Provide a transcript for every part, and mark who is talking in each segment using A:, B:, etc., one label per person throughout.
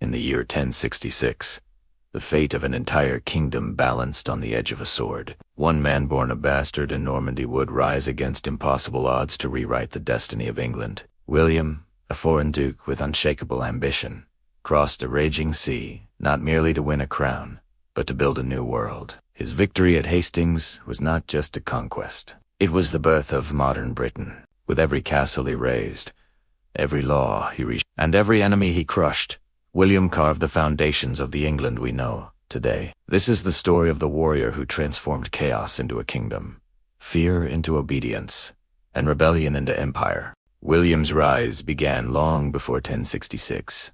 A: In the year 1066, the fate of an entire kingdom balanced on the edge of a sword. One man born a bastard in Normandy would rise against impossible odds to rewrite the destiny of England. William, a foreign duke with unshakable ambition, crossed a raging sea, not merely to win a crown, but to build a new world. His victory at Hastings was not just a conquest. It was the birth of modern Britain. With every castle he raised, every law he reached, and every enemy he crushed, William carved the foundations of the England we know today. This is the story of the warrior who transformed chaos into a kingdom, fear into obedience, and rebellion into empire. William's rise began long before 1066,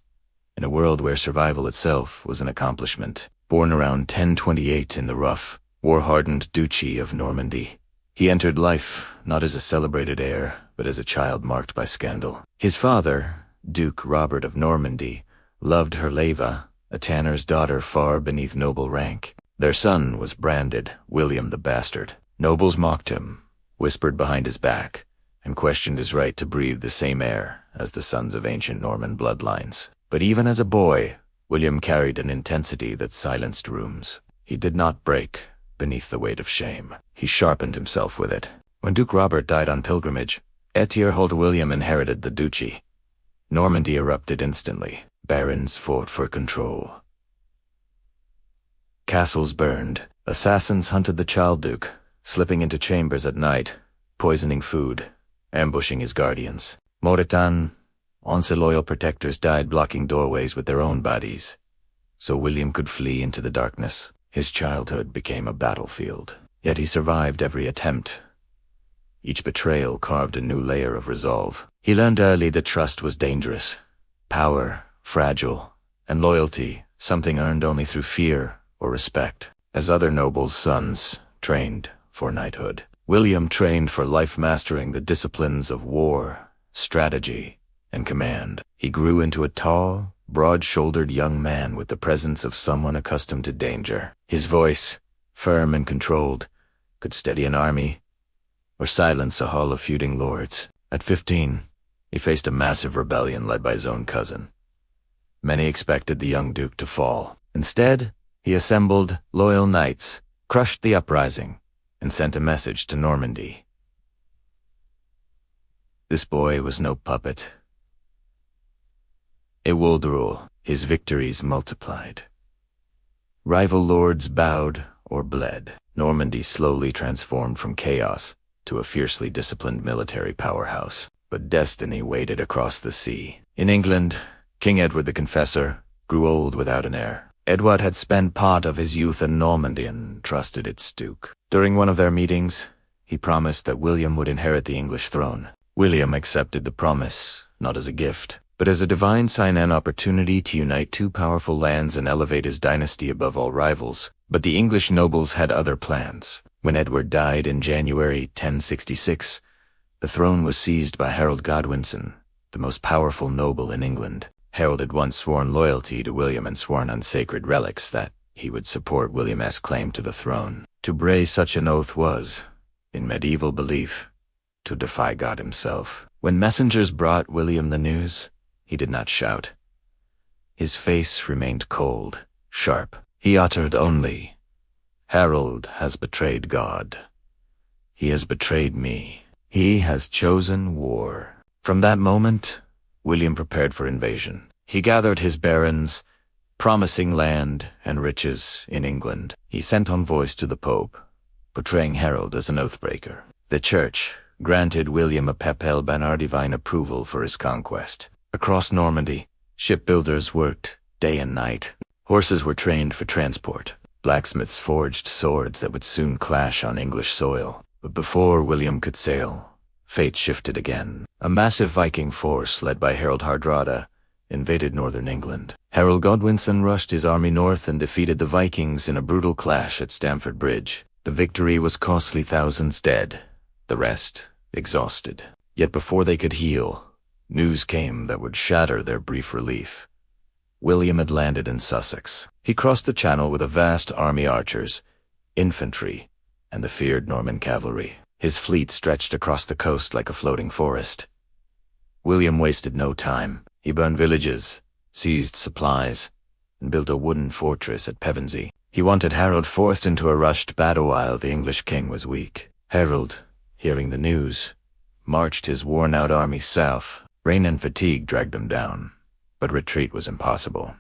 A: in a world where survival itself was an accomplishment. Born around 1028 in the rough, war-hardened Duchy of Normandy, he entered life not as a celebrated heir, but as a child marked by scandal. His father, Duke Robert of Normandy, loved Herleva, a tanner's daughter far beneath noble rank. Their son was branded William the Bastard. Nobles mocked him, whispered behind his back, and questioned his right to breathe the same air as the sons of ancient Norman bloodlines. But even as a boy, William carried an intensity that silenced rooms. He did not break beneath the weight of shame. He sharpened himself with it. When Duke Robert died on pilgrimage, Earlholt William inherited the duchy. Normandy erupted instantly. Barons fought for control. Castles burned. Assassins hunted the child duke, slipping into chambers at night, poisoning food, ambushing his guardians. Moritan, once loyal protectors, died blocking doorways with their own bodies, so William could flee into the darkness. His childhood became a battlefield, yet he survived every attempt. Each betrayal carved a new layer of resolve. He learned early that trust was dangerous, power fragile, and loyalty something earned only through fear or respect. As other nobles' sons trained for knighthood, William trained for life, mastering the disciplines of war, strategy, and command. He grew into a tall, broad-shouldered young man with the presence of someone accustomed to danger. His voice, firm and controlled, could steady an army or silence a hall of feuding lords. At 15, he faced a massive rebellion led by his own cousin. Many expected the young duke to fall. Instead, he assembled loyal knights, crushed the uprising, and sent a message to Normandy. This boy was no puppet. It would rule. His victories multiplied. Rival lords bowed or bled. Normandy slowly transformed from chaos to a fiercely disciplined military powerhouse. But destiny waited across the sea. In England, King Edward the Confessor grew old without an heir. Edward had spent part of his youth in Normandy and trusted its duke. During one of their meetings, he promised that William would inherit the English throne. William accepted the promise, not as a gift, but as a divine sign and opportunity to unite two powerful lands and elevate his dynasty above all rivals. But the English nobles had other plans. When Edward died in January 1066, the throne was seized by Harold Godwinson, the most powerful noble in England. Harold had once sworn loyalty to William and sworn on sacred relics that he would support William's claim to the throne. To break such an oath was, in medieval belief, to defy God himself. When messengers brought William the news, he did not shout. His face remained cold, sharp. He uttered only, "Harold has betrayed God. He has betrayed me. He has chosen war." From that moment, William prepared for invasion. He gathered his barons, promising land and riches in England. He sent envoys to the Pope, portraying Harold as an oathbreaker. The Church granted William a papal banner divine approval for his conquest. Across Normandy, shipbuilders worked day and night. Horses were trained for transport. Blacksmiths forged swords that would soon clash on English soil. But before William could sail, fate shifted again. A massive Viking force led by Harold Hardrada invaded northern England. Harold Godwinson rushed his army north and defeated the Vikings in a brutal clash at Stamford Bridge. The victory was costly, thousands dead, the rest exhausted. Yet before they could heal, news came that would shatter their brief relief. William had landed in Sussex. He crossed the Channel with a vast army of archers, infantry, and the feared Norman cavalry. His fleet stretched across the coast like a floating forest. William wasted no time. He burned villages, seized supplies, and built a wooden fortress at Pevensey. He wanted Harold forced into a rushed battle while the English king was weak. Harold, hearing the news, marched his worn-out army south. Rain and fatigue dragged them down, but retreat was impossible.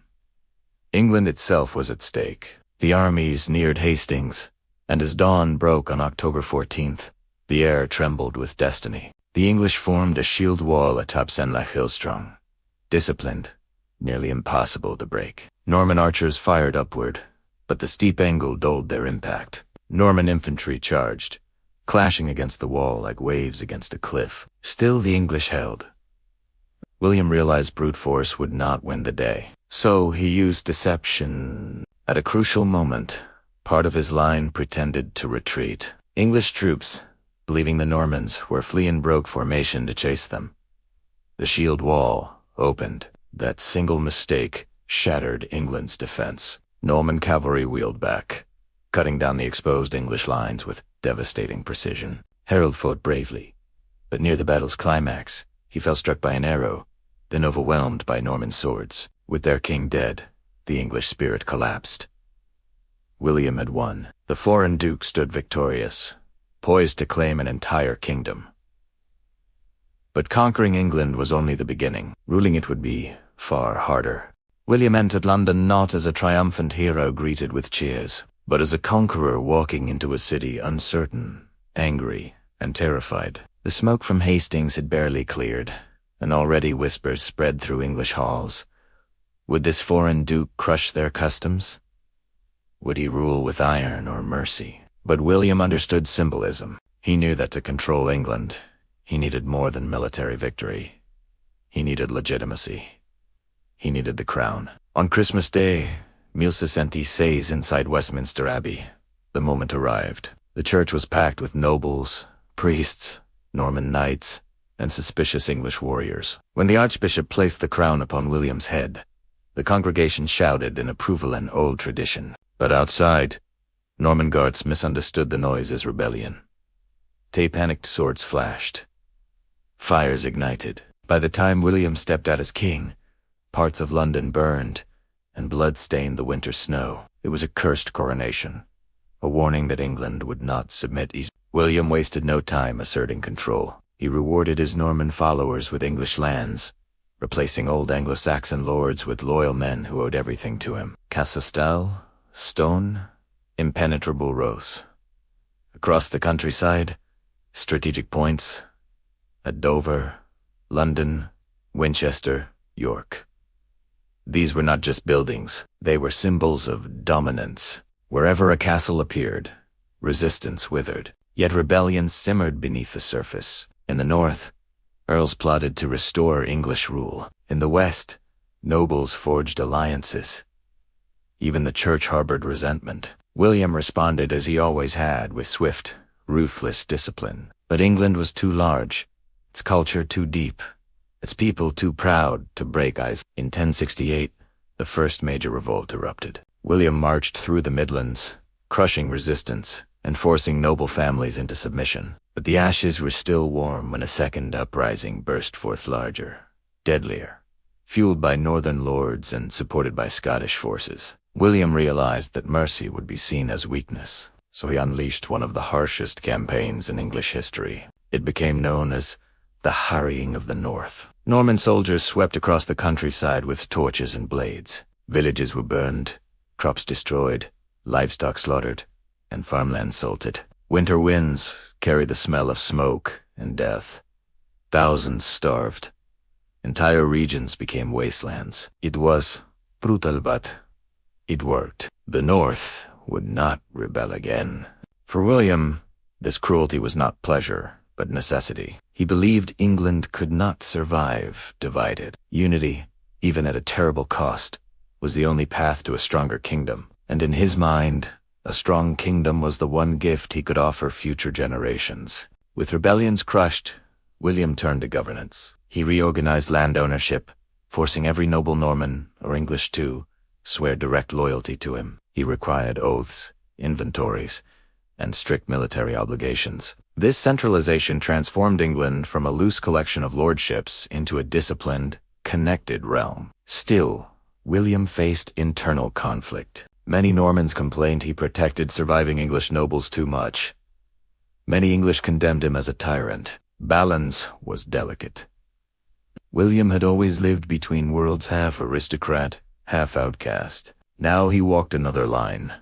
A: England itself was at stake. The armies neared Hastings, and as dawn broke on October 14th, the air trembled with destiny. The English formed a shield wall atop Senlac Hillstrong, disciplined, nearly impossible to break. Norman archers fired upward, but the steep angle dulled their impact. Norman infantry charged, clashing against the wall like waves against a cliff. Still the English held. William realized brute force would not win the day, so he used deception. At a crucial moment, part of his line pretended to retreat. English troops, believing the Normans were fleeing, broke formation to chase them. The shield wall opened. That single mistake shattered England's defense. Norman cavalry wheeled back, cutting down the exposed English lines with devastating precision. Harold fought bravely, but near the battle's climax, he fell struck by an arrow, then overwhelmed by Norman swords. With their king dead, the English spirit collapsed. William had won. The foreign duke stood victorious, poised to claim an entire kingdom. But conquering England was only the beginning. Ruling it would be far harder. William entered London not as a triumphant hero greeted with cheers, but as a conqueror walking into a city uncertain, angry, and terrified. The smoke from Hastings had barely cleared, and already whispers spread through English halls. Would this foreign duke crush their customs? Would he rule with iron or mercy? But William understood symbolism. He knew that to control England, he needed more than military victory. He needed legitimacy. He needed the crown. On Christmas Day, 1606, inside Westminster Abbey, the moment arrived. The church was packed with nobles, priests, Norman knights, and suspicious English warriors. When the archbishop placed the crown upon William's head, the congregation shouted in approval and old tradition. But outside, Norman guards misunderstood the noise as rebellion. Panicked swords flashed. Fires ignited. By the time William stepped out as king, parts of London burned, and blood stained the winter snow. It was a cursed coronation, a warning that England would not submit easily. William wasted no time asserting control. He rewarded his Norman followers with English lands, replacing old Anglo-Saxon lords with loyal men who owed everything to him. Castel, stone, impenetrable rose. Across the countryside, strategic points at Dover, London, Winchester, York. These were not just buildings, they were symbols of dominance. Wherever a castle appeared, resistance withered, yet rebellion simmered beneath the surface. In the north, earls plotted to restore English rule. In the west, nobles forged alliances. Even the church harbored resentment. William responded as he always had, with swift, ruthless discipline. But England was too large, its culture too deep, its people too proud to break ice. In 1068, the first major revolt erupted. William marched through the Midlands, crushing resistance and forcing noble families into submission. But the ashes were still warm when a second uprising burst forth, larger, deadlier, fueled by northern lords and supported by Scottish forces. William realized that mercy would be seen as weakness, so he unleashed one of the harshest campaigns in English history. It became known as the Harrying of the North. Norman soldiers swept across the countryside with torches and blades. Villages were burned, crops destroyed, livestock slaughtered, and farmland salted. Winter winds carried the smell of smoke and death. Thousands starved. Entire regions became wastelands. It was brutal, but it worked. The North would not rebel again. For William, this cruelty was not pleasure, but necessity. He believed England could not survive divided. Unity, even at a terrible cost, was the only path to a stronger kingdom. And in his mind, a strong kingdom was the one gift he could offer future generations. With rebellions crushed, William turned to governance. He reorganized land ownership, forcing every noble Norman, or English too, swear direct loyalty to him. He required oaths, inventories, and strict military obligations. This centralization transformed England from a loose collection of lordships into a disciplined, connected realm. Still, William faced internal conflict. Many Normans complained he protected surviving English nobles too much. Many English condemned him as a tyrant. Balance was delicate. William had always lived between worlds, half aristocrat, half outcast. Now he walked another line.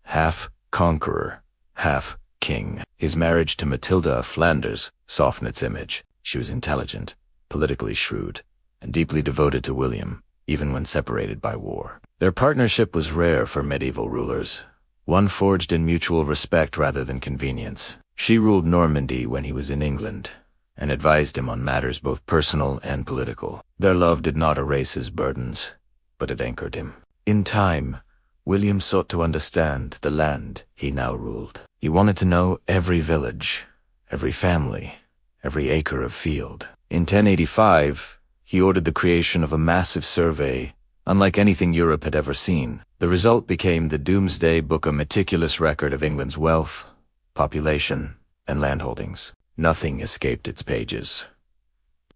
A: Half conqueror, half king. His marriage to Matilda of Flanders softened its image. She was intelligent, politically shrewd, and deeply devoted to William, even when separated by war. Their partnership was rare for medieval rulers, one forged in mutual respect rather than convenience. She ruled Normandy when he was in England, and advised him on matters both personal and political. Their love did not erase his burdens, but it anchored him. In time, William sought to understand the land he now ruled. He wanted to know every village, every family, every acre of field. In 1085, he ordered the creation of a massive survey, unlike anything Europe had ever seen. The result became the Domesday Book, a meticulous record of England's wealth, population, and landholdings. Nothing escaped its pages.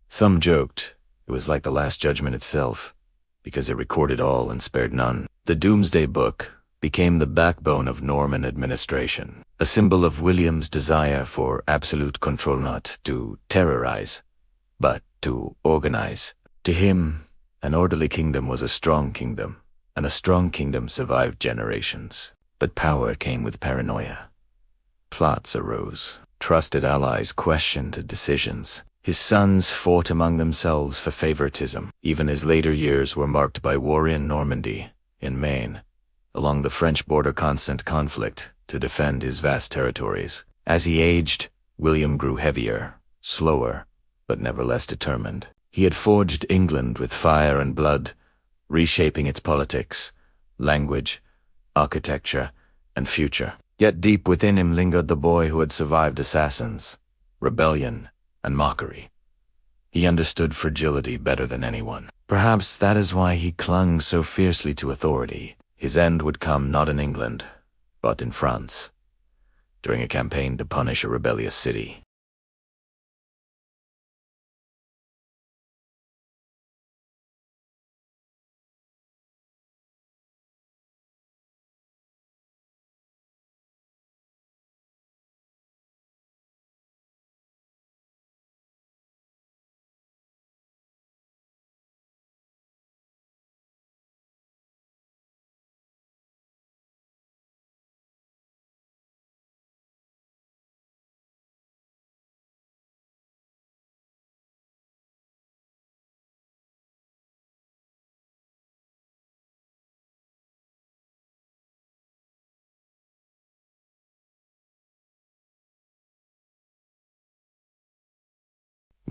A: Some joked it was like the Last Judgment itself, because it recorded all and spared none. The Domesday Book became the backbone of Norman administration, a symbol of William's desire for absolute control, not to terrorize, but to organize. To him, an orderly kingdom was a strong kingdom, and a strong kingdom survived generations. But power came with paranoia. Plots arose. Trusted allies questioned decisions. His sons fought among themselves for favoritism. Even his later years were marked by war in Normandy, in Maine, along the French border, constant conflict to defend his vast territories. As he aged, William grew heavier, slower, but never less determined. He had forged England with fire and blood, reshaping its politics, language, architecture, and future. Yet deep within him lingered the boy who had survived assassins, rebellion, and mockery. He understood fragility better than anyone. Perhaps that is why he clung so fiercely to authority. His end would come not in England, but in France, during a campaign to punish a rebellious city.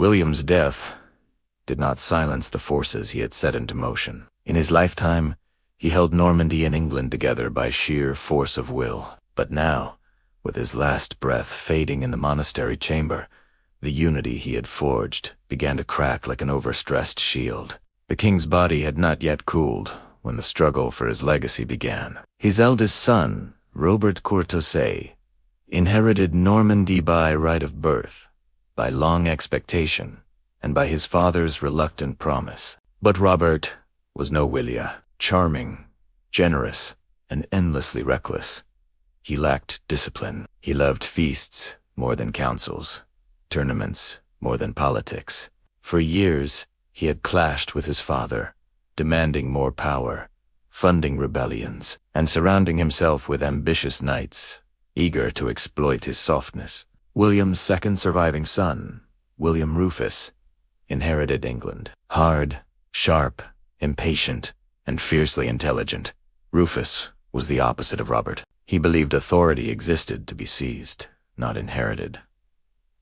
A: William's death did not silence the forces he had set into motion. In his lifetime, he held Normandy and England together by sheer force of will. But now, with his last breath fading in the monastery chamber, the unity he had forged began to crack like an overstressed shield. The king's body had not yet cooled when the struggle for his legacy began. His eldest son, Robert Courteau, inherited Normandy by right of birth, by long expectation, and by his father's reluctant promise. But Robert was no William. Charming, generous, and endlessly reckless. He lacked discipline. He loved feasts more than councils, tournaments more than politics. For years, he had clashed with his father, demanding more power, funding rebellions, and surrounding himself with ambitious knights, eager to exploit his softness. William's second surviving son, William Rufus, inherited England. Hard, sharp, impatient, and fiercely intelligent, Rufus was the opposite of Robert. He believed authority existed to be seized, not inherited.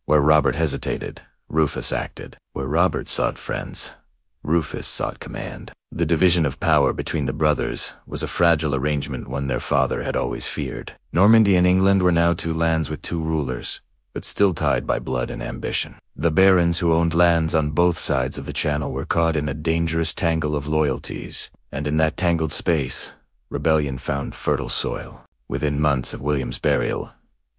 A: Where Robert hesitated, Rufus acted. Where Robert sought friends, Rufus sought command. The division of power between the brothers was a fragile arrangement, one their father had always feared. Normandy and England were now two lands with two rulers, but still tied by blood and ambition. The barons who owned lands on both sides of the Channel were caught in a dangerous tangle of loyalties, and in that tangled space, rebellion found fertile soil. Within months of William's burial,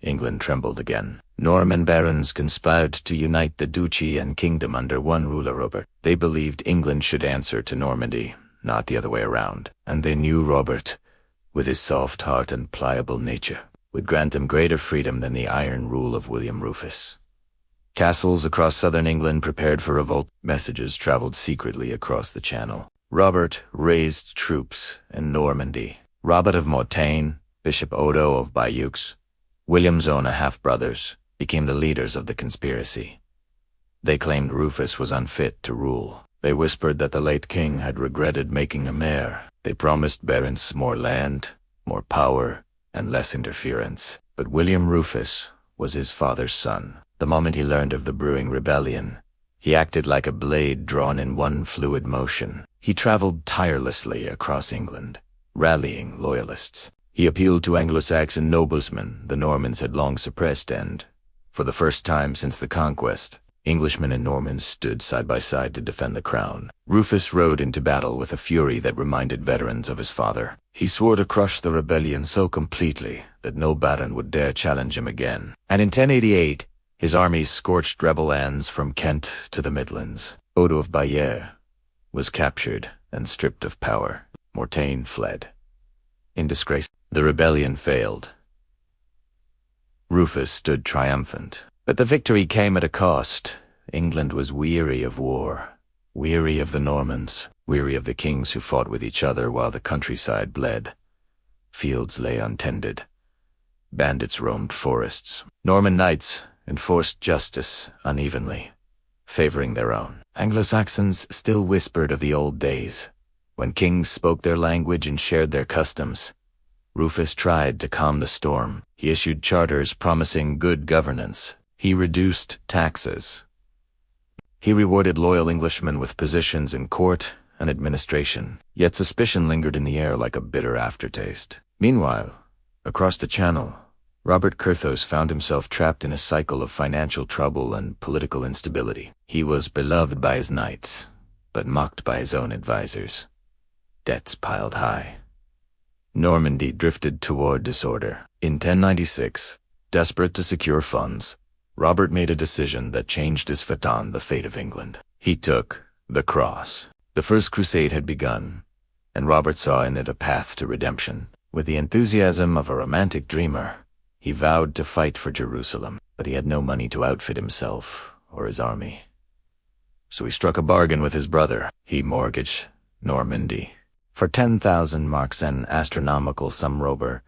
A: England trembled again. Norman barons conspired to unite the duchy and kingdom under one ruler, Robert. They believed England should answer to Normandy, not the other way around. And they knew Robert, with his soft heart and pliable nature, would grant them greater freedom than the iron rule of William Rufus. Castles across southern England prepared for revolt. Messages traveled secretly across the Channel. Robert raised troops in Normandy. Robert of Mortain, Bishop Odo of Bayeux, William's own half-brothers, became the leaders of the conspiracy. They claimed Rufus was unfit to rule. They whispered that the late king had regretted making him heir. They promised barons more land, more power, and less interference. But William Rufus was his father's son. The moment he learned of the brewing rebellion, he acted like a blade drawn in one fluid motion. He traveled tirelessly across England, rallying loyalists. He appealed to Anglo-Saxon noblemen the Normans had long suppressed, and, for the first time since the conquest, Englishmen and Normans stood side by side to defend the crown. Rufus rode into battle with a fury that reminded veterans of his father. He swore to crush the rebellion so completely that no baron would dare challenge him again. And in 1088, his armies scorched rebel lands from Kent to the Midlands. Odo of Bayeux was captured and stripped of power. Mortain fled. In disgrace, the rebellion failed. Rufus stood triumphant. But the victory came at a cost. England was weary of war, weary of the Normans, weary of the kings who fought with each other while the countryside bled. Fields lay untended. Bandits roamed forests. Norman knights enforced justice unevenly, favoring their own. Anglo-Saxons still whispered of the old days, when kings spoke their language and shared their customs. Rufus tried to calm the storm. He issued charters promising good governance. He reduced taxes. He rewarded loyal Englishmen with positions in court and administration. Yet suspicion lingered in the air like a bitter aftertaste. Meanwhile, across the Channel, Robert Curthose found himself trapped in a cycle of financial trouble and political instability. He was beloved by his knights, but mocked by his own advisors. Debts piled high. Normandy drifted toward disorder. In 1096, desperate to secure funds, Robert made a decision that changed his fate on the fate of England. He took the cross. The First Crusade had begun, and Robert saw in it a path to redemption. With the enthusiasm of a romantic dreamer, he vowed to fight for Jerusalem, but he had no money to outfit himself or his army. So he struck a bargain with his brother. He mortgaged Normandy. For 10,000 marks, an astronomical sum, Robert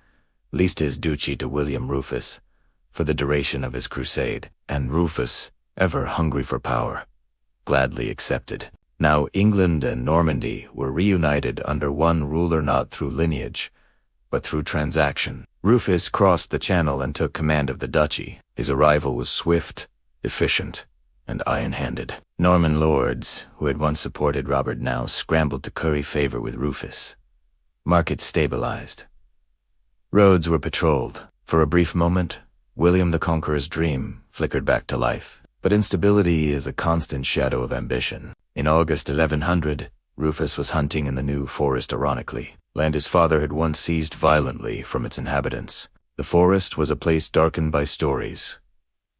A: leased his duchy to William Rufus for the duration of his crusade, and Rufus, ever hungry for power, gladly accepted. Now England and Normandy were reunited under one ruler, not through lineage, but through transaction. Rufus crossed the Channel and took command of the duchy. His arrival was swift, efficient, and iron-handed. Norman lords, who had once supported Robert, now scrambled to curry favor with Rufus. Markets stabilized. Roads were patrolled. For a brief moment, William the Conqueror's dream flickered back to life. But instability is a constant shadow of ambition. In August 1100, Rufus was hunting in the New Forest, ironically, land his father had once seized violently from its inhabitants. The forest was a place darkened by stories.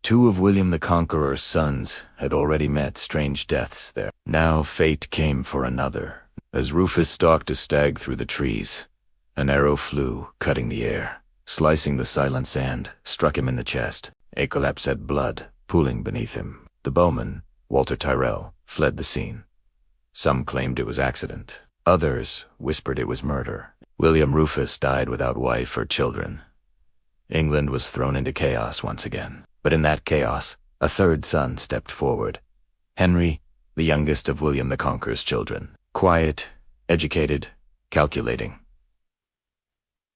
A: 2 of William the Conqueror's sons had already met strange deaths there. Now fate came for another. As Rufus stalked a stag through the trees, an arrow flew, cutting the air. Slicing the silent sand, struck him in the chest. A collapse had blood pooling beneath him. The bowman, Walter Tyrrell, fled the scene. Some claimed it was accident. Others whispered it was murder. William Rufus died without wife or children. England was thrown into chaos once again. But in that chaos, a third son stepped forward. Henry, the youngest of William the Conqueror's children. Quiet, educated, calculating.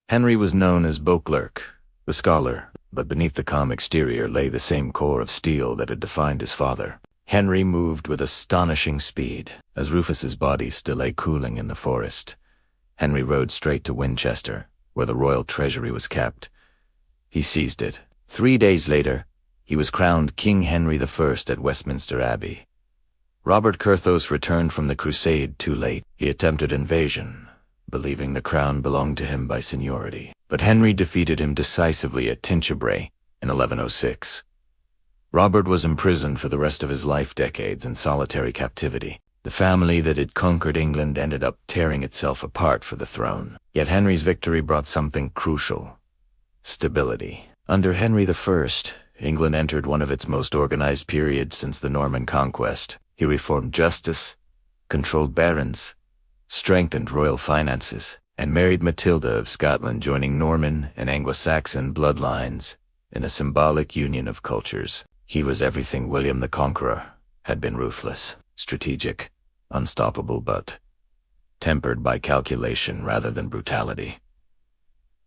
A: Henry was known as Beauclerc, the scholar, but beneath the calm exterior lay the same core of steel that had defined his father. Henry moved with astonishing speed. As Rufus's body still lay cooling in the forest, Henry rode straight to Winchester, where the royal treasury was kept. He seized it. 3 days later, he was crowned King Henry I at Westminster Abbey. Robert Curthose returned from the crusade too late. He attempted invasion, believing the crown belonged to him by seniority. But Henry defeated him decisively at Tinchebray in 1106. Robert was imprisoned for the rest of his life, decades in solitary captivity. The family that had conquered England ended up tearing itself apart for the throne. Yet Henry's victory brought something crucial: stability. Under Henry I, England entered one of its most organized periods since the Norman conquest. He reformed justice, controlled barons, strengthened royal finances, and married Matilda of Scotland, joining Norman and Anglo-Saxon bloodlines in a symbolic union of cultures. He was everything William the Conqueror had been: ruthless, strategic, unstoppable, but tempered by calculation rather than brutality.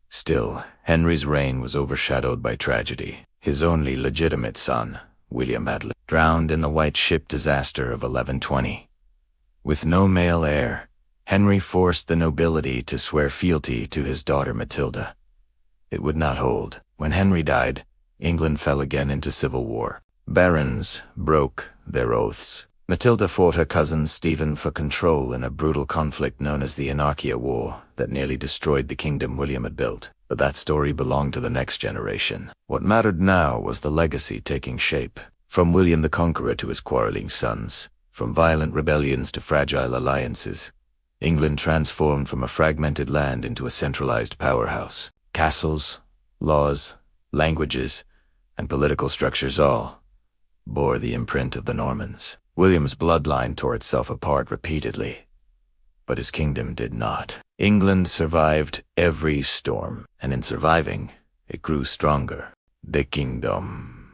A: Still, Henry's reign was overshadowed by tragedy. His only legitimate son, William Adlin, drowned in the White Ship disaster of 1120. With no male heir, Henry forced the nobility to swear fealty to his daughter Matilda. It would not hold. When Henry died, England fell again into civil war. Barons broke their oaths. Matilda fought her cousin Stephen for control in a brutal conflict known as the Monarchy War that nearly destroyed the kingdom William had built. But that story belonged to the next generation. What mattered now was the legacy taking shape. From William the Conqueror to his quarreling sons, from violent rebellions to fragile alliances, England transformed from a fragmented land into a centralized powerhouse. Castles, laws, languages, and political structures all bore the imprint of the Normans. William's bloodline tore itself apart repeatedly, but his kingdom did not. England survived every storm, and in surviving, it grew stronger. The kingdom.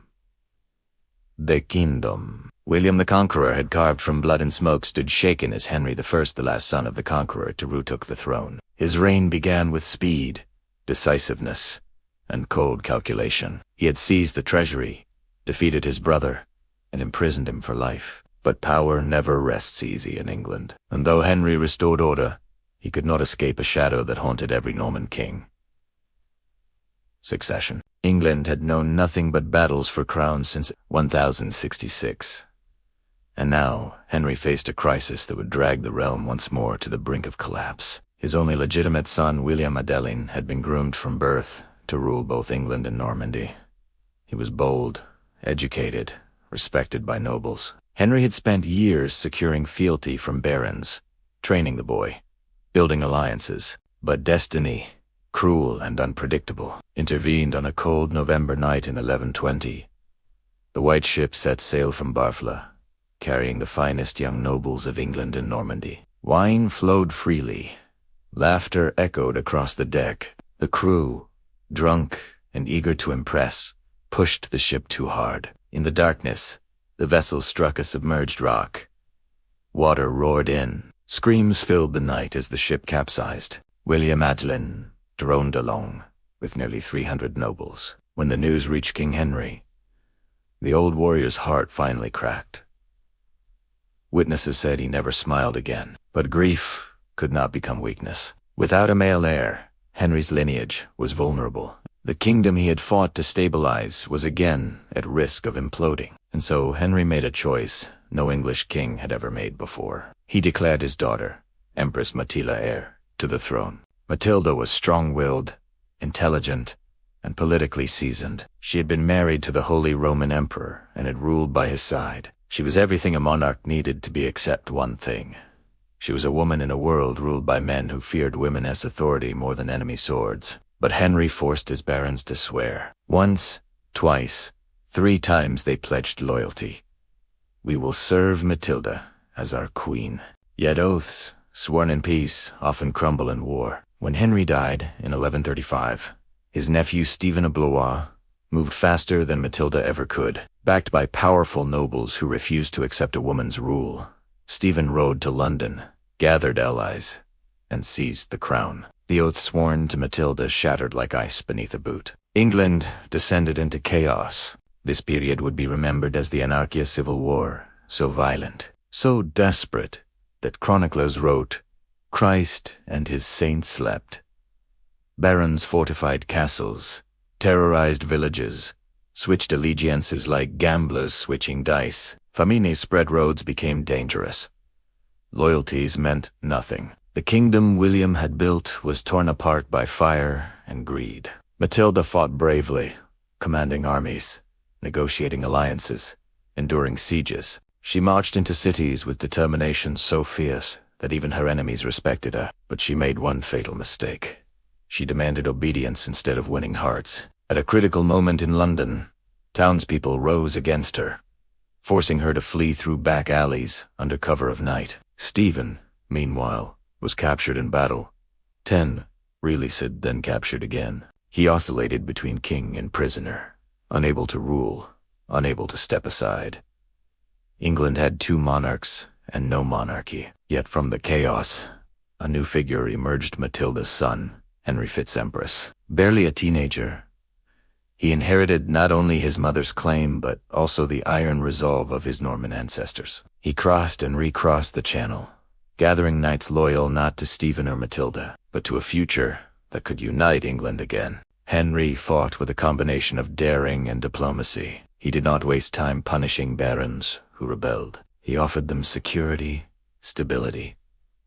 A: William the Conqueror had carved from blood and smoke, stood shaken as Henry I, the last son of the Conqueror, retook the throne. His reign began with speed, decisiveness, and cold calculation. He had seized the treasury, defeated his brother, and imprisoned him for life. But power never rests easy in England, and though Henry restored order, he could not escape a shadow that haunted every Norman king: succession. England had known nothing but battles for crowns since 1066. And now Henry faced a crisis that would drag the realm once more to the brink of collapse. His only legitimate son, William Adelin, had been groomed from birth to rule both England and Normandy. He was bold, educated, respected by nobles. Henry had spent years securing fealty from barons, training the boy, building alliances. But destiny, cruel and unpredictable, intervened on a cold November night in 1120. The White Ship set sail from Barfla, carrying the finest young nobles of England and Normandy. Wine flowed freely. Laughter echoed across the deck. The crew, drunk and eager to impress, pushed the ship too hard. In the darkness, the vessel struck a submerged rock. Water roared in. Screams filled the night as the ship capsized. William Adelin droned along with nearly 300 nobles. When the news reached King Henry, the old warrior's heart finally cracked. Witnesses said he never smiled again. But grief could not become weakness. Without a male heir, Henry's lineage was vulnerable. The kingdom he had fought to stabilize was again at risk of imploding. And so Henry made a choice no English king had ever made before. He declared his daughter, Empress Matilda, heir to the throne. Matilda was strong-willed, intelligent, and politically seasoned. She had been married to the Holy Roman Emperor and had ruled by his side. She was everything a monarch needed to be except one thing. She was a woman in a world ruled by men who feared women as authority more than enemy swords. But Henry forced his barons to swear. Once, twice, 3 times they pledged loyalty. "We will serve Matilda as our queen." Yet oaths, sworn in peace, often crumble in war. When Henry died in 1135, his nephew Stephen of Blois moved faster than Matilda ever could. Backed by powerful nobles who refused to accept a woman's rule, Stephen rode to London, gathered allies, and seized the crown. The oath sworn to Matilda shattered like ice beneath a boot. England descended into chaos. This period would be remembered as the Anarchy Civil War, so violent, so desperate, that chroniclers wrote, "Christ and his saints slept." Barons fortified castles, terrorized villages, switched allegiances like gamblers switching dice. Famine spread, roads became dangerous. Loyalties meant nothing. The kingdom William had built was torn apart by fire and greed. Matilda fought bravely, commanding armies, negotiating alliances, enduring sieges. She marched into cities with determination so fierce that even her enemies respected her. But she made one fatal mistake. She demanded obedience instead of winning hearts. At a critical moment in London, townspeople rose against her, forcing her to flee through back alleys under cover of night. Stephen, meanwhile, was captured in battle. Said then captured again. He oscillated between king and prisoner, unable to rule, unable to step aside. England had two monarchs and no monarchy. Yet from the chaos, a new figure emerged: Matilda's son, Henry VIII. Barely a teenager, he inherited not only his mother's claim but also the iron resolve of his Norman ancestors. He crossed and recrossed the Channel, gathering knights loyal not to Stephen or Matilda, but to a future that could unite England again. Henry fought with a combination of daring and diplomacy. He did not waste time punishing barons who rebelled. He offered them security, stability,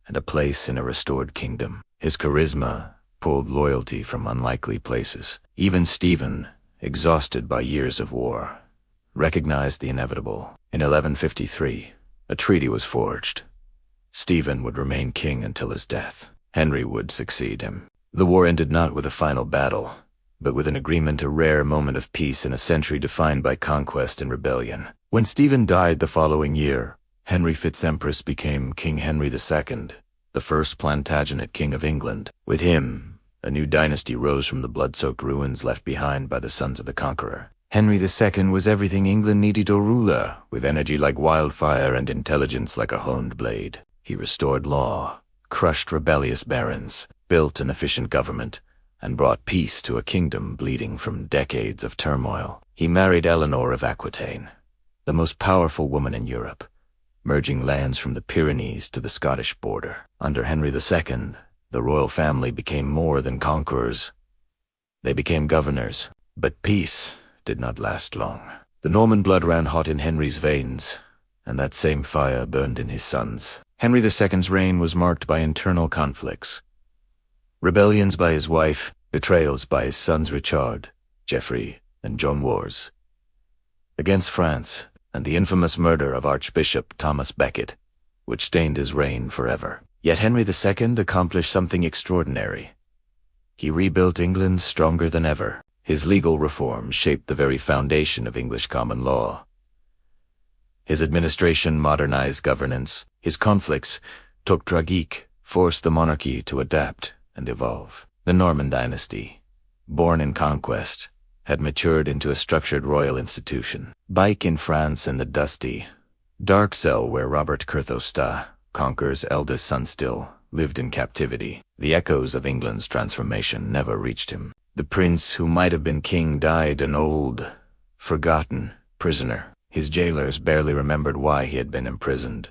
A: and a place in a restored kingdom. His charisma pulled loyalty from unlikely places. Even Stephen, exhausted by years of war, recognized the inevitable. In 1153, a treaty was forged. Stephen would remain king until his death. Henry would succeed him. The war ended not with a final battle, but with an agreement, a rare moment of peace in a century defined by conquest and rebellion. When Stephen died the following year, Henry VIII became King Henry II, the first Plantagenet king of England. With him, a new dynasty rose from the blood-soaked ruins left behind by the sons of the Conqueror. Henry II was everything England needed: a ruler with energy like wildfire and intelligence like a honed blade. He restored law, crushed rebellious barons, built an efficient government, and brought peace to a kingdom bleeding from decades of turmoil. He married Eleanor of Aquitaine, the most powerful woman in Europe, merging lands from the Pyrenees to the Scottish border. Under Henry II, the royal family became more than conquerors. They became governors. But peace did not last long. The Norman blood ran hot in Henry's veins, and that same fire burned in his sons. Henry II's reign was marked by internal conflicts. Rebellions by his wife, betrayals by his sons Richard, Geoffrey, and John Wars against France, and the infamous murder of Archbishop Thomas Becket, which stained his reign forever. Yet Henry II accomplished something extraordinary. He rebuilt England stronger than ever. His legal reforms shaped the very foundation of English common law. His administration modernized governance. His conflicts, took tragique, forced the monarchy to adapt and evolve. The Norman dynasty, born in conquest, had matured into a structured royal institution. Bike in France and the dusty, dark cell where Robert Curthose, Conqueror's eldest son, still lived in captivity. The echoes of England's transformation never reached him. The prince who might have been king died an old, forgotten prisoner. His jailers barely remembered why he had been imprisoned.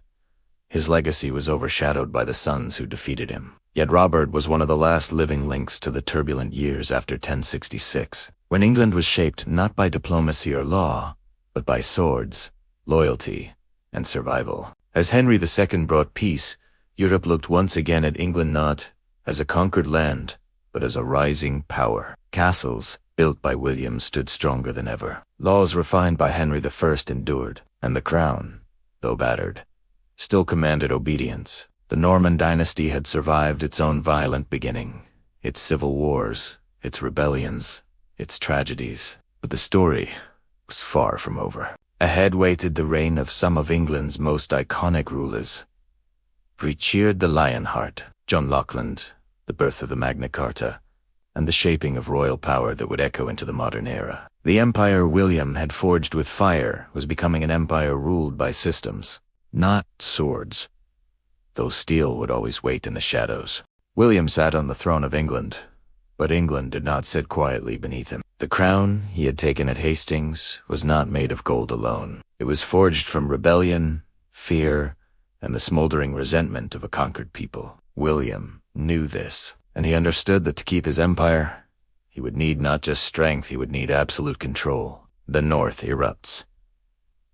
A: His legacy was overshadowed by the sons who defeated him. Yet Robert was one of the last living links to the turbulent years after 1066, when England was shaped not by diplomacy or law, but by swords, loyalty, and survival. As Henry II brought peace, Europe looked once again at England not as a conquered land, but as a rising power. Castles, built by William, stood stronger than ever. Laws refined by Henry I endured, and the crown, though battered, still commanded obedience. The Norman dynasty had survived its own violent beginning, its civil wars, its rebellions, its tragedies. But the story was far from over. Ahead waited the reign of some of England's most iconic rulers. Richard the Lionheart, John Lackland, the birth of the Magna Carta, and the shaping of royal power that would echo into the modern era. The empire William had forged with fire was becoming an empire ruled by systems, not swords, though steel would always wait in the shadows. William sat on the throne of England, but England did not sit quietly beneath him. The crown he had taken at Hastings was not made of gold alone. It was forged from rebellion, fear, and the smoldering resentment of a conquered people. William knew this, and he understood that to keep his empire, he would need not just strength, he would need absolute control. The North erupts.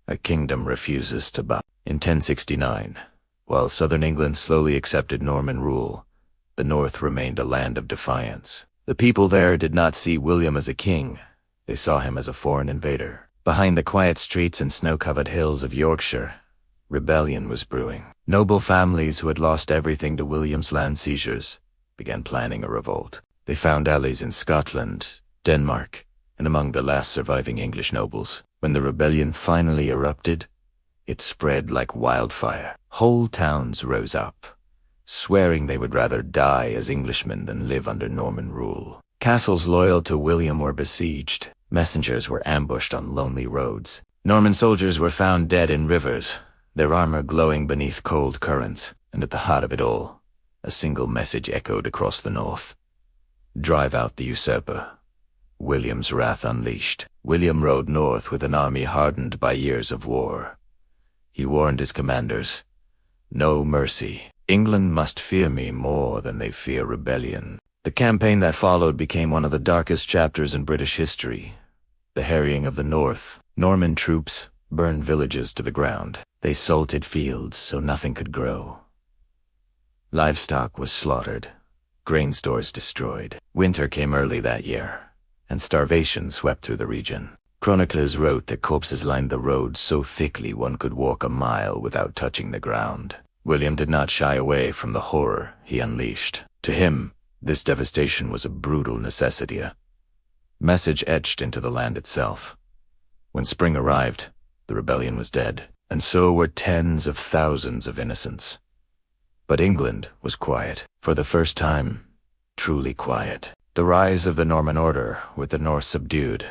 A: A kingdom refuses to bow. In 1069, while southern England slowly accepted Norman rule, the North remained a land of defiance. The people there did not see William as a king. They saw him as a foreign invader. Behind the quiet streets and snow-covered hills of Yorkshire, rebellion was brewing. Noble families who had lost everything to William's land seizures began planning a revolt. They found allies in Scotland, Denmark, and among the last surviving English nobles. When the rebellion finally erupted, it spread like wildfire. Whole towns rose up, swearing they would rather die as Englishmen than live under Norman rule. Castles loyal to William were besieged. Messengers were ambushed on lonely roads. Norman soldiers were found dead in rivers, their armor glowing beneath cold currents. And at the heart of it all, a single message echoed across the north: drive out the usurper. William's wrath unleashed. William rode north with an army hardened by years of war. He warned his commanders, no mercy. England must fear me more than they fear rebellion. The campaign that followed became one of the darkest chapters in British history. The harrying of the north. Norman troops burned villages to the ground. They salted fields so nothing could grow. Livestock was slaughtered, grain stores destroyed. Winter came early that year, and starvation swept through the region. Chroniclers wrote that corpses lined the roads so thickly one could walk a mile without touching the ground. William did not shy away from the horror he unleashed. To him, this devastation was a brutal necessity, a message etched into the land itself. When spring arrived, the rebellion was dead, and so were tens of thousands of innocents. But England was quiet. For the first time, truly quiet. The rise of the Norman order, with the North subdued,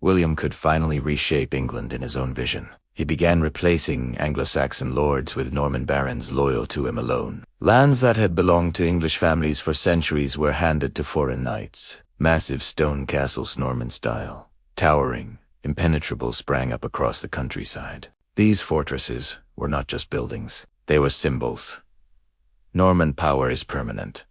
A: William could finally reshape England in his own vision. He began replacing Anglo-Saxon lords with Norman barons loyal to him alone. Lands that had belonged to English families for centuries were handed to foreign knights. Massive stone castles, Norman style, towering, impenetrable, sprang up across the countryside. These fortresses were not just buildings. They were symbols. Norman power is permanent.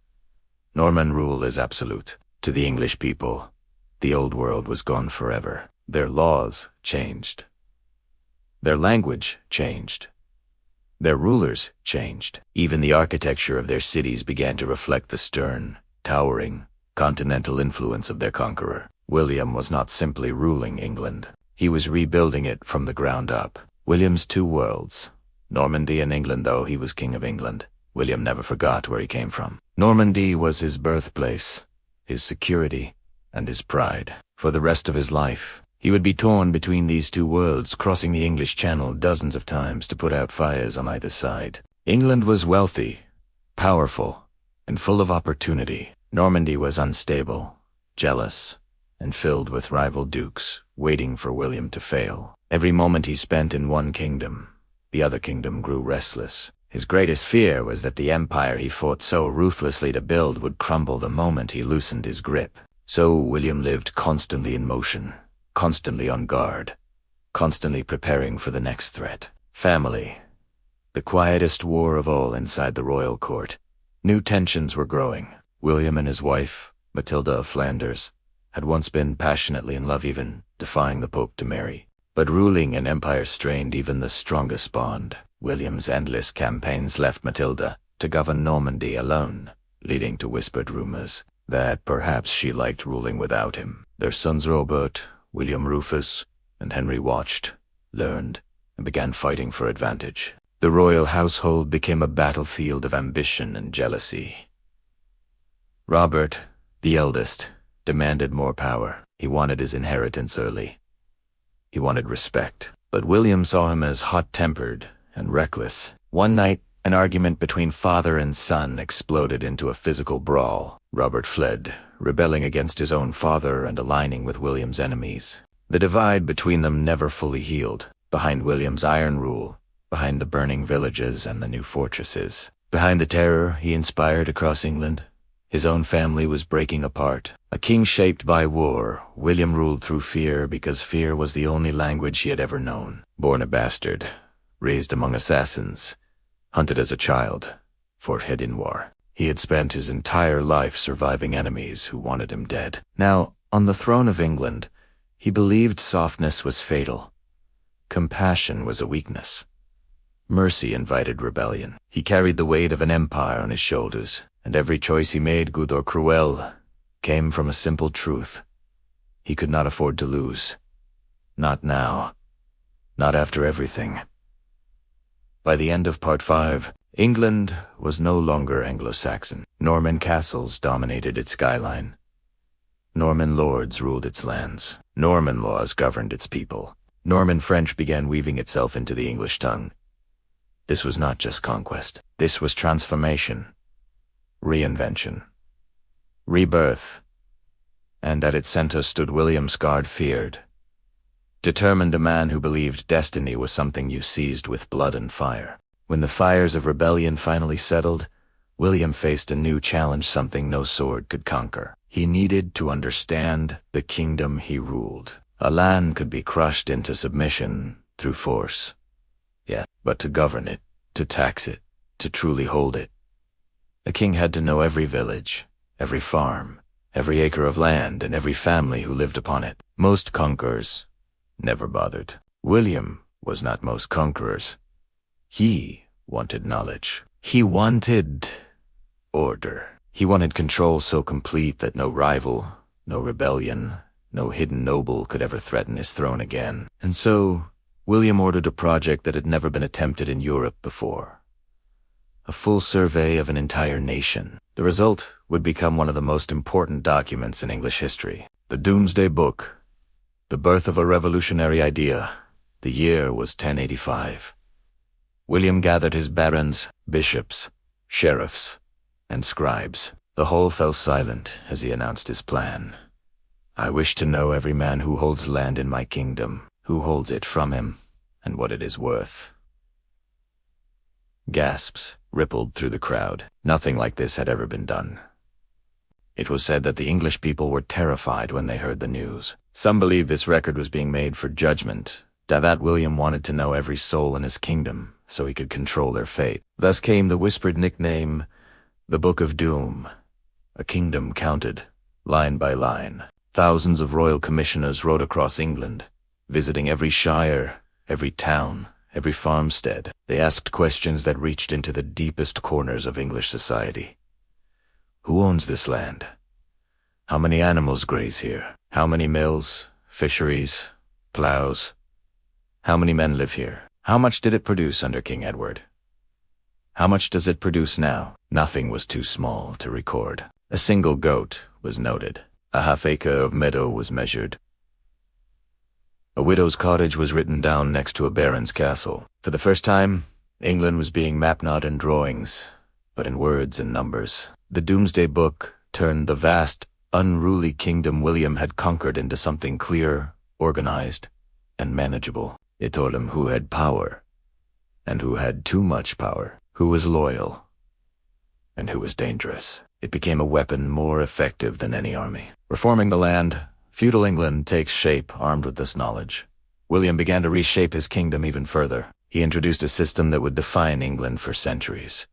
A: Norman rule is absolute. To the English people, the old world was gone forever. Their laws changed. Their language changed. Their rulers changed. Even the architecture of their cities began to reflect the stern, towering, continental influence of their conqueror. William was not simply ruling England. He was rebuilding it from the ground up. William's two worlds, Normandy and England. Though he was King of England, William never forgot where he came from. Normandy was his birthplace, his security, and his pride. For the rest of his life, he would be torn between these two worlds, crossing the English Channel dozens of times to put out fires on either side. England was wealthy, powerful, and full of opportunity. Normandy was unstable, jealous, and filled with rival dukes, waiting for William to fail. Every moment he spent in one kingdom, the other kingdom grew restless. His greatest fear was that the empire he fought so ruthlessly to build would crumble the moment he loosened his grip. So William lived constantly in motion, constantly on guard, constantly preparing for the next threat. Family. The quietest war of all inside the royal court. New tensions were growing. William and his wife, Matilda of Flanders, had once been passionately in love, even defying the Pope to marry. But ruling an empire strained even the strongest bond. William's endless campaigns left Matilda to govern Normandy alone, leading to whispered rumors that perhaps she liked ruling without him. Their sons Robert, William Rufus, and Henry watched, learned, and began fighting for advantage. The royal household became a battlefield of ambition and jealousy. Robert, the eldest, demanded more power. He wanted his inheritance early. He wanted respect. But William saw him as hot-tempered and reckless. One night, an argument between father and son exploded into a physical brawl. Robert fled, rebelling against his own father and aligning with William's enemies. The divide between them never fully healed. Behind William's iron rule, behind the burning villages and the new fortresses, behind the terror he inspired across England, his own family was breaking apart. A king shaped by war, William ruled through fear because fear was the only language he had ever known. Born a bastard, raised among assassins, hunted as a child, fought hidden war. He had spent his entire life surviving enemies who wanted him dead. Now, on the throne of England, he believed softness was fatal. Compassion was a weakness. Mercy invited rebellion. He carried the weight of an empire on his shoulders, and every choice he made, good or cruel, came from a simple truth. He could not afford to lose. Not now. Not after everything. By the end of Part 5, England was no longer Anglo-Saxon. Norman castles dominated its skyline. Norman lords ruled its lands. Norman laws governed its people. Norman French began weaving itself into the English tongue. This was not just conquest. This was transformation, reinvention, rebirth. And at its center stood William scarred feared. Determined, a man who believed destiny was something you seized with blood and fire. When the fires of rebellion finally settled, William faced a new challenge, something no sword could conquer. He needed to understand the kingdom he ruled. A land could be crushed into submission through force. Yeah, but to govern it, to tax it, to truly hold it, a king had to know every village, every farm, every acre of land, and every family who lived upon it. Most conquerors never bothered. William was not most conquerors. He wanted knowledge. He wanted order. He wanted control so complete that no rival, no rebellion, no hidden noble could ever threaten his throne again. And so, William ordered a project that had never been attempted in Europe before. A full survey of an entire nation. The result would become one of the most important documents in English history. The Doomsday Book. The birth of a revolutionary idea. The year was 1085. William gathered his barons, bishops, sheriffs, and scribes. The whole fell silent as he announced his plan. I wish to know every man who holds land in my kingdom, who holds it from him, and what it is worth. Gasps rippled through the crowd. Nothing like this had ever been done. It was said that the English people were terrified when they heard the news. Some believed this record was being made for judgment, that William wanted to know every soul in his kingdom so he could control their fate. Thus came the whispered nickname, the Book of Doom, a kingdom counted, line by line. Thousands of royal commissioners rode across England, visiting every shire, every town, every farmstead. They asked questions that reached into the deepest corners of English society. Who owns this land? How many animals graze here? How many mills, fisheries, plows? How many men live here? How much did it produce under King Edward? How much does it produce now? Nothing was too small to record. A single goat was noted. A half-acre of meadow was measured. A widow's cottage was written down next to a baron's castle. For the first time, England was being mapped not in drawings, but in words and numbers. The Doomsday Book turned the vast, unruly kingdom William had conquered into something clear, organized, and manageable. It told him who had power, and who had too much power, who was loyal, and who was dangerous. It became a weapon more effective than any army. Reforming the land, feudal England takes shape armed with this knowledge. William began to reshape his kingdom even further. He introduced a system that would define England for centuries.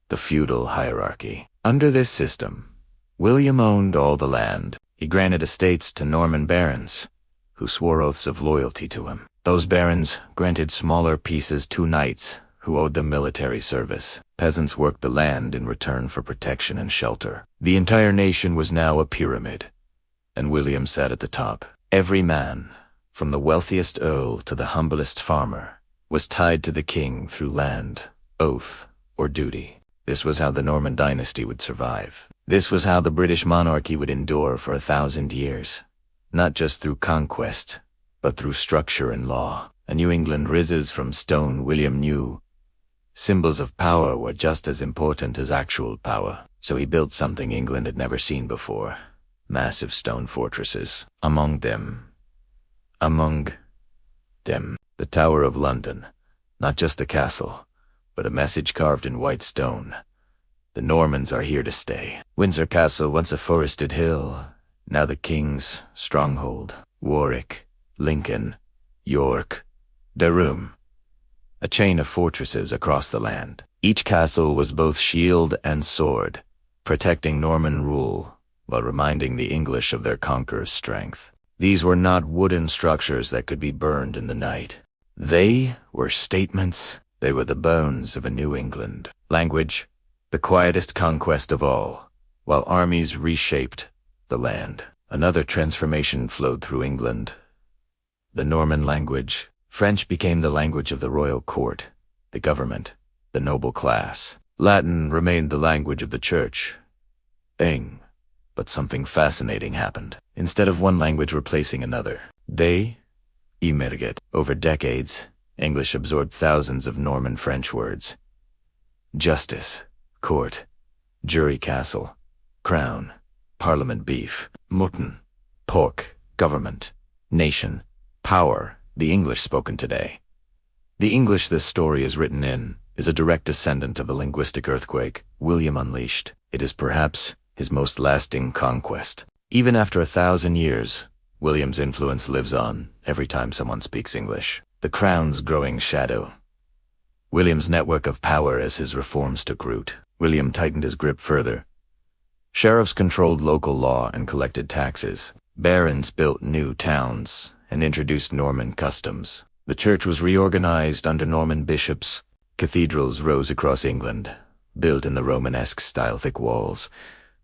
A: The feudal hierarchy. Under this system, William owned all the land. He granted estates to Norman barons, who swore oaths of loyalty to him. Those barons granted smaller pieces to knights, who owed them military service. Peasants worked the land in return for protection and shelter. The entire nation was now a pyramid, and William sat at the top. Every man, from the wealthiest earl to the humblest farmer, was tied to the king through land, oath, or duty. This was how the Norman dynasty would survive. This was how the British monarchy would endure for 1,000 years. Not just through conquest, but through structure and law. A New England rises from stone. William knew symbols of power were just as important as actual power. So he built something England had never seen before. Massive stone fortresses. Among them, the Tower of London. Not just a castle, but a message carved in white stone. The Normans are here to stay. Windsor Castle, once a forested hill, now the king's stronghold. Warwick, Lincoln, York, Durham. A chain of fortresses across the land. Each castle was both shield and sword, protecting Norman rule while reminding the English of their conqueror's strength. These were not wooden structures that could be burned in the night. They were statements. They were the bones of a New England. Language, the quietest conquest of all, while armies reshaped the land. Another transformation flowed through England. the Norman language. French became the language of the royal court, the government, the noble class. Latin remained the language of the church. But something fascinating happened. Instead of one language replacing another, they emerged. Over decades, English absorbed thousands of Norman French words. Justice, court, jury castle, crown, parliament beef, mutton, pork, government, nation, power, the English spoken today. The English this story is written in is a direct descendant of a linguistic earthquake William unleashed. It is perhaps his most lasting conquest. Even after 1,000 years, William's influence lives on every time someone speaks English. The crown's growing shadow. William's network of power as his reforms took root. William tightened his grip further. Sheriffs controlled local law and collected taxes. Barons built new towns and introduced Norman customs. The church was reorganized under Norman bishops. Cathedrals rose across England, built in the Romanesque style, thick walls,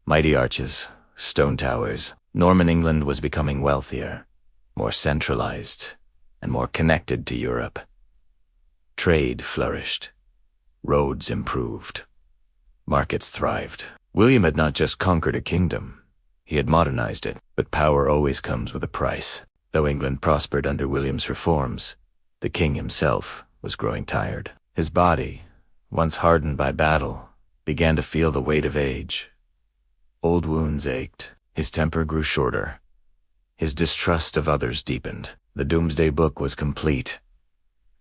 A: mighty arches, stone towers. Norman England was becoming wealthier, more centralized, and more connected to Europe. Trade flourished. Roads improved. Markets thrived. William had not just conquered a kingdom, he had modernized it. But power always comes with a price. Though England prospered under William's reforms, the king himself was growing tired. His body, once hardened by battle, began to feel the weight of age. Old wounds ached. His temper grew shorter. His distrust of others deepened. The Doomsday Book was complete.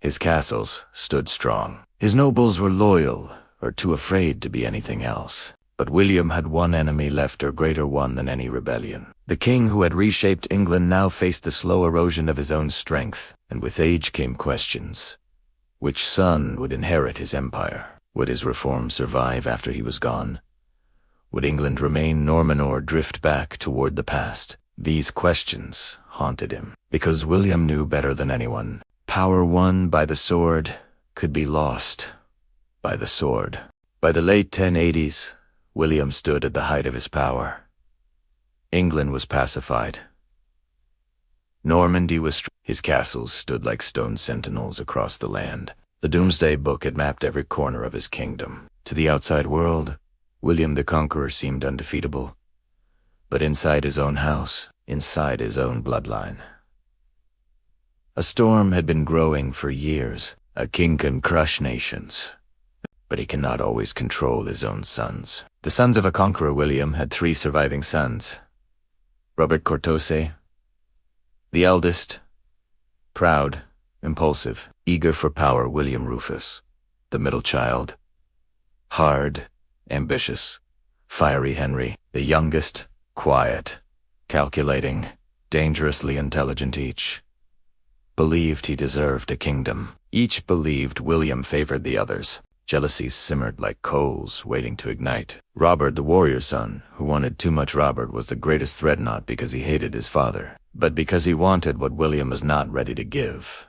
A: His castles stood strong. His nobles were loyal or too afraid to be anything else. But William had one enemy left, or greater one than any rebellion. The king who had reshaped England now faced the slow erosion of his own strength, and with age came questions. Which son would inherit his empire? Would his reforms survive after he was gone? Would England remain Norman or drift back toward the past? These questions haunted him, because William knew better than anyone. Power won by the sword could be lost by the sword. By the late 1080s, William stood at the height of his power. England was pacified. Normandy was his castles stood like stone sentinels across the land. The Doomsday Book had mapped every corner of his kingdom. To the outside world, William the Conqueror seemed undefeatable. But inside his own house, inside his own bloodline, a storm had been growing for years. A king can crush nations, but he cannot always control his own sons. The sons of a conqueror, William had 3 surviving sons. Robert Cortose, the eldest, proud, impulsive, eager for power, William Rufus, the middle child, hard, ambitious, fiery Henry, the youngest, quiet, calculating, dangerously intelligent. Each believed he deserved a kingdom. Each believed William favored the others. Jealousies simmered like coals waiting to ignite. Robert, the warrior son, who wanted too much Robert, was the greatest threat, not because he hated his father, but because he wanted what William was not ready to give.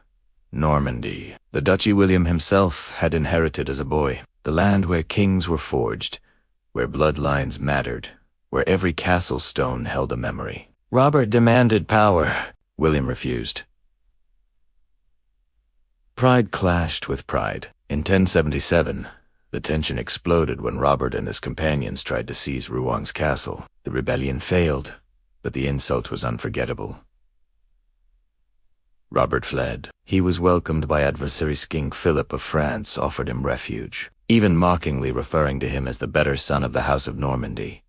A: Normandy, the duchy William himself had inherited as a boy, the land where kings were forged, where bloodlines mattered, where every castle stone held a memory. Robert demanded power. William refused. Pride clashed with pride. In 1077, the tension exploded when Robert and his companions tried to seize Rouan's castle. The rebellion failed, but the insult was unforgettable. Robert fled. He was welcomed by adversaries. King Philip of France offered him refuge, even mockingly referring to him as the better son of the House of Normandy.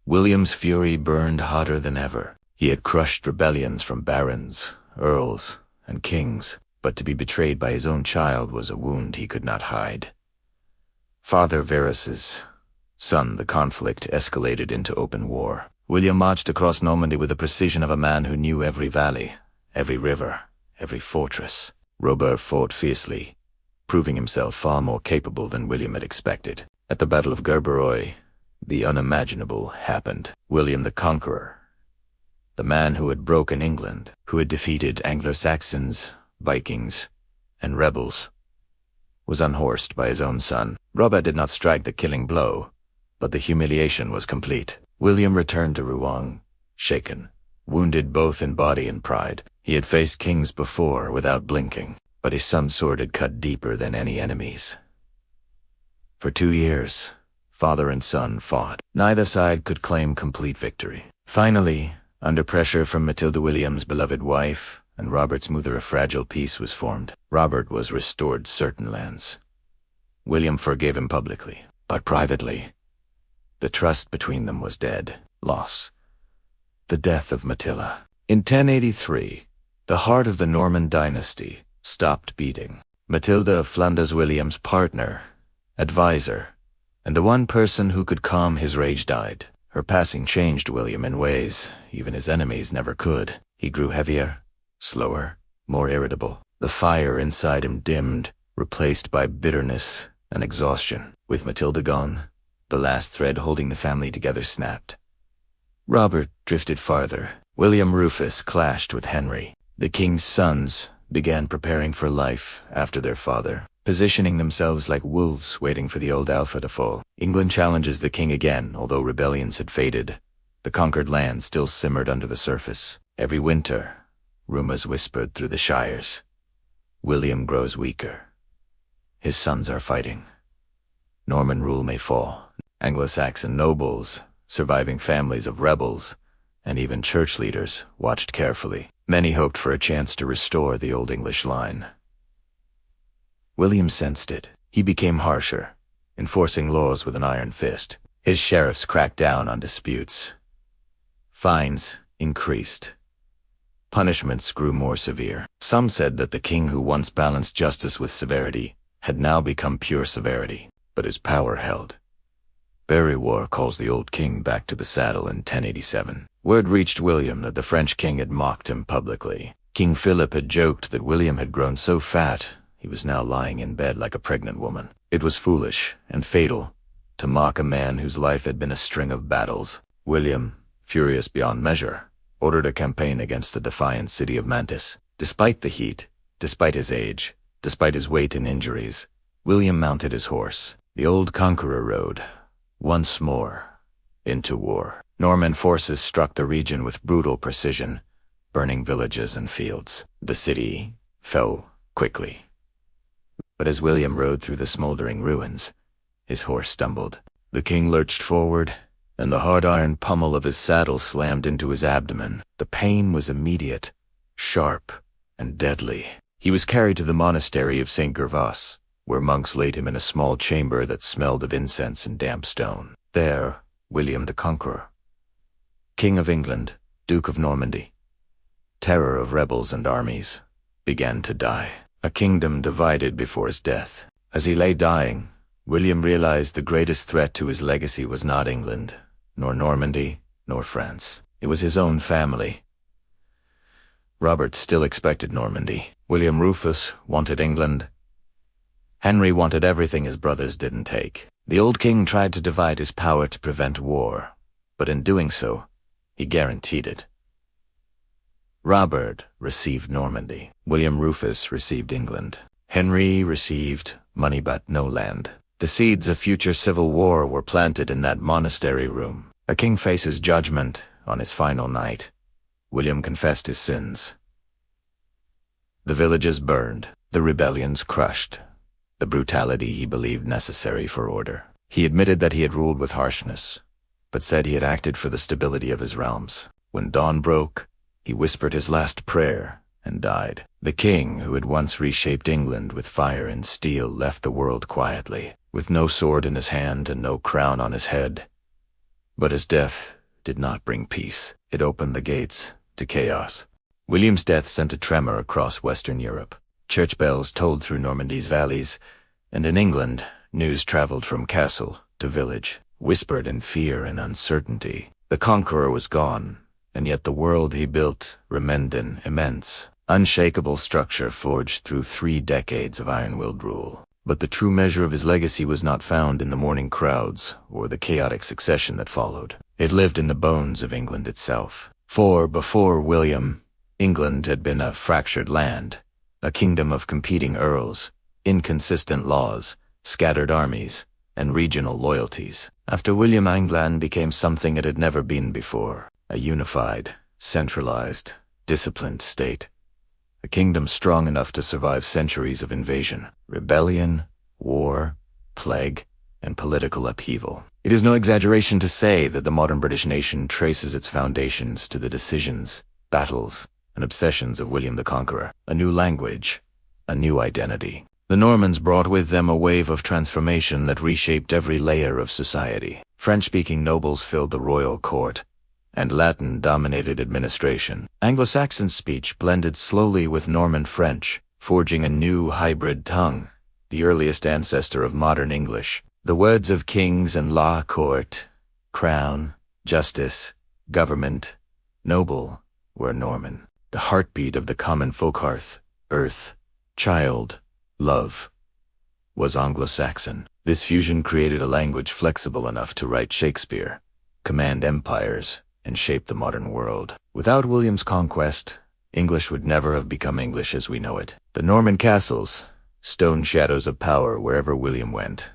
A: William's fury burned hotter than ever. He had crushed rebellions from barons, earls, and kings, but to be betrayed by his own child was a wound he could not hide. Father Varus's son, the conflict escalated into open war. William marched across Normandy with the precision of a man who knew every valley, every river, every fortress. Robert fought fiercely, proving himself far more capable than William had expected. At the Battle of Gerberoi, the unimaginable happened. William the Conqueror, the man who had broken England, who had defeated Anglo-Saxons, Vikings, and rebels, was unhorsed by his own son. Robert did not strike the killing blow, but the humiliation was complete. William returned to Rouen, shaken, wounded both in body and pride. He had faced kings before without blinking, but his son's sword had cut deeper than any enemy's. For 2 years, father and son fought. Neither side could claim complete victory. Finally, under pressure from Matilda William's beloved wife and Robert's mother, a fragile peace was formed. Robert was restored certain lands. William forgave him publicly, but privately, the trust between them was dead. Loss. The death of Matilda. In 1083, the heart of the Norman dynasty stopped beating. Matilda of Flanders, William's partner, advisor, and the one person who could calm his rage, died. Her passing changed William in ways even his enemies never could. He grew heavier, slower, more irritable. The fire inside him dimmed, replaced by bitterness and exhaustion. With Matilda gone, the last thread holding the family together snapped. Robert drifted farther. William Rufus clashed with Henry. The king's sons began preparing for life after their father, positioning themselves like wolves waiting for the old alpha to fall. England challenges the king again, although rebellions had faded. The conquered land still simmered under the surface. Every winter, rumors whispered through the shires. William grows weaker. His sons are fighting. Norman rule may fall. Anglo-Saxon nobles, surviving families of rebels, and even church leaders watched carefully. Many hoped for a chance to restore the Old English line. William sensed it. He became harsher, enforcing laws with an iron fist. His sheriffs cracked down on disputes. Fines increased. Punishments grew more severe. Some said that the king who once balanced justice with severity had now become pure severity, but his power held. Barrywar calls the old king back to the saddle in 1087. Word reached William that the French king had mocked him publicly. King Philip had joked that William had grown so fat he was now lying in bed like a pregnant woman. It was foolish and fatal to mock a man whose life had been a string of battles. William, furious beyond measure, ordered a campaign against the defiant city of Mantus. Despite the heat, despite his age, despite his weight and injuries, William mounted his horse. The old conqueror rode, once more, into war. Norman forces struck the region with brutal precision, burning villages and fields. The city fell quickly. But as William rode through the smoldering ruins, his horse stumbled. The king lurched forward, and the hard iron pommel of his saddle slammed into his abdomen. The pain was immediate, sharp, and deadly. He was carried to the monastery of St. Gervas, where monks laid him in a small chamber that smelled of incense and damp stone. There, William the Conqueror, King of England, Duke of Normandy, terror of rebels and armies, began to die. A kingdom divided before his death. As he lay dying, William realized the greatest threat to his legacy was not England, nor Normandy, nor France. It was his own family. Robert still expected Normandy. William Rufus wanted England. Henry wanted everything his brothers didn't take. The old king tried to divide his power to prevent war, but in doing so, he guaranteed it. Robert received Normandy. William Rufus received England. Henry received money but no land. The seeds of future civil war were planted in that monastery room. A king faces judgment on his final night. William confessed his sins. The villages burned, the rebellions crushed, the brutality he believed necessary for order. He admitted that he had ruled with harshness, but said he had acted for the stability of his realms. When dawn broke, he whispered his last prayer and died. The king, who had once reshaped England with fire and steel, left the world quietly, with no sword in his hand and no crown on his head. But his death did not bring peace. It opened the gates to chaos. William's death sent a tremor across Western Europe. Church bells tolled through Normandy's valleys, and in England, news traveled from castle to village, whispered in fear and uncertainty. The conqueror was gone, and yet the world he built remained an immense, unshakable structure forged through 3 decades of iron-willed rule. But the true measure of his legacy was not found in the mourning crowds or the chaotic succession that followed. It lived in the bones of England itself. For before William, England had been a fractured land, a kingdom of competing earls, inconsistent laws, scattered armies, and regional loyalties. After William, England became something it had never been before, a unified, centralized, disciplined state. a kingdom strong enough to survive centuries of invasion, rebellion, war, plague, and political upheaval. It is no exaggeration to say that the modern British nation traces its foundations to the decisions, battles, and obsessions of William the Conqueror. A new language, a new identity. The Normans brought with them a wave of transformation that reshaped every layer of society. French-speaking nobles filled the royal court, and Latin-dominated administration. Anglo-Saxon speech blended slowly with Norman French, forging a new hybrid tongue, the earliest ancestor of modern English. The words of kings and law, court, crown, justice, government, noble, were Norman. The heartbeat of the common folk hearth, earth, child, love, was Anglo-Saxon. This fusion created a language flexible enough to write Shakespeare, command empires, and shape the modern world. Without William's conquest, English would never have become English as we know it. The Norman castles, stone shadows of power wherever William went.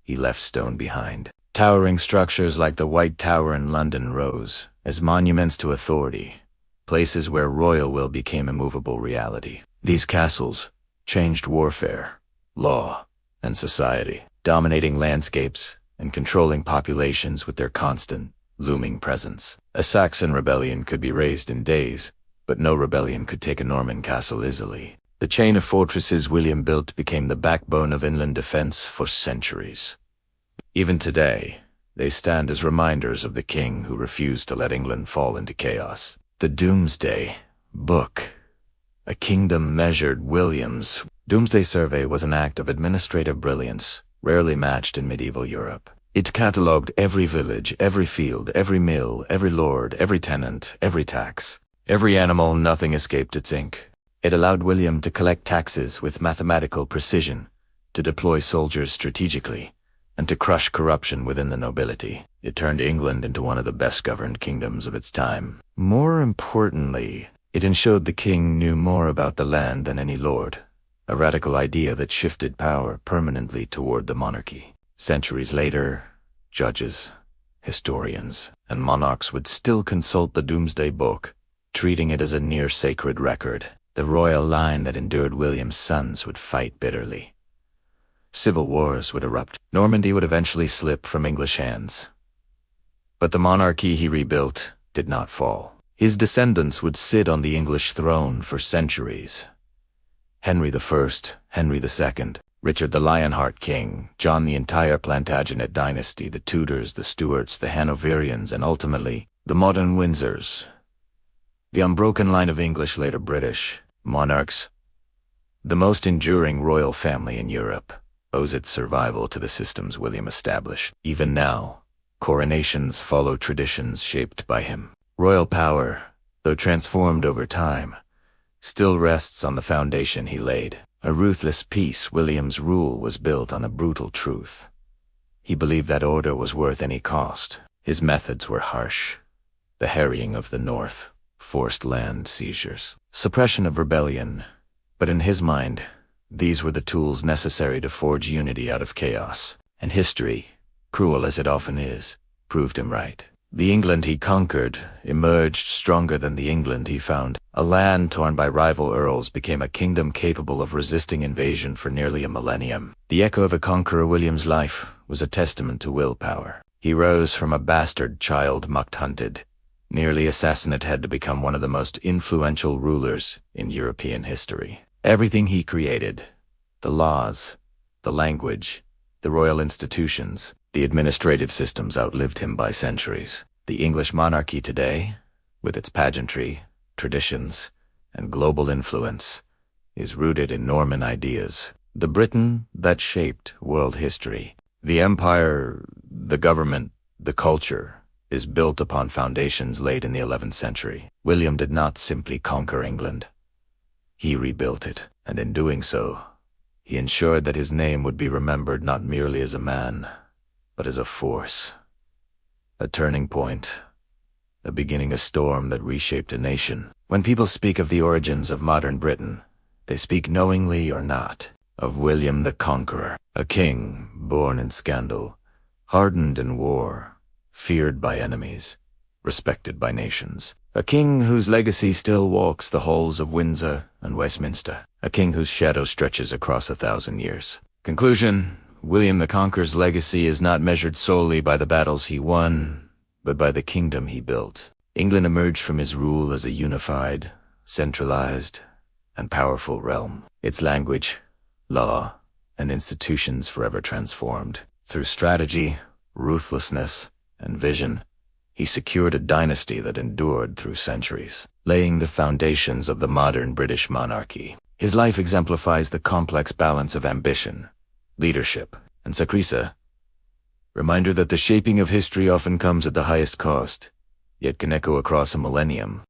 A: He left stone behind. Towering structures like the White Tower in London rose as monuments to authority, places where royal will became immovable reality. These castles changed warfare, law, and society, dominating landscapes and controlling populations with their constant, looming presence. A Saxon rebellion could be raised in days, but no rebellion could take a Norman castle easily. The chain of fortresses William built became the backbone of inland defense for centuries. Even today, they stand as reminders of the king who refused to let England fall into chaos. The Doomsday Book, a kingdom measured William's. Doomsday Survey was an act of administrative brilliance, rarely matched in medieval Europe. It catalogued every village, every field, every mill, every lord, every tenant, every tax. Every animal, nothing escaped its ink. It allowed William to collect taxes with mathematical precision, to deploy soldiers strategically, and to crush corruption within the nobility. It turned England into one of the best-governed kingdoms of its time. More importantly, it ensured the king knew more about the land than any lord, a radical idea that shifted power permanently toward the monarchy. Centuries later, judges, historians, and monarchs would still consult the Doomsday Book, treating it as a near-sacred record. The royal line that endured William's sons would fight bitterly. Civil wars would erupt. Normandy would eventually slip from English hands. But the monarchy he rebuilt did not fall. His descendants would sit on the English throne for centuries. Henry I, Henry II, Richard the Lionheart King, John the entire Plantagenet dynasty, the Tudors, the Stuarts, the Hanoverians, and ultimately, the modern Windsors. The unbroken line of English, later British, monarchs. The most enduring royal family in Europe owes its survival to the systems William established. Even now, coronations follow traditions shaped by him. Royal power, though transformed over time, still rests on the foundation he laid. A ruthless peace, William's rule was built on a brutal truth. He believed that order was worth any cost. His methods were harsh. The harrying of the North, forced land seizures, suppression of rebellion. But in his mind, these were the tools necessary to forge unity out of chaos. And history, cruel as it often is, proved him right. The England he conquered emerged stronger than the England he found. A land torn by rival earls became a kingdom capable of resisting invasion for nearly a millennium. The echo of a conqueror William's life was a testament to willpower. He rose from a bastard child muck-hunted, nearly assassinated to become one of the most influential rulers in European history. Everything he created, the laws, the language, the royal institutions, the administrative systems outlived him by centuries. The English monarchy today, with its pageantry, traditions, and global influence, is rooted in Norman ideas. The Britain that shaped world history. The empire, the government, the culture, is built upon foundations laid in the 11th century. William did not simply conquer England. He rebuilt it, and in doing so, he ensured that his name would be remembered not merely as a man, but as a force. A turning point, a beginning a storm that reshaped a nation. When people speak of the origins of modern Britain, they speak knowingly or not of William the Conqueror, a king born in scandal, hardened in war, feared by enemies, respected by nations. A king whose legacy still walks the halls of Windsor and Westminster. A king whose shadow stretches across 1,000 years. Conclusion: William the Conqueror's legacy is not measured solely by the battles he won, but by the kingdom he built. England emerged from his rule as a unified, centralized, and powerful realm. Its language, law, and institutions forever transformed. Through strategy, ruthlessness, and vision, he secured a dynasty that endured through centuries, laying the foundations of the modern British monarchy. His life exemplifies the complex balance of ambition, leadership, and sacrifice. Reminder that the shaping of history often comes at the highest cost, yet can echo across a millennium.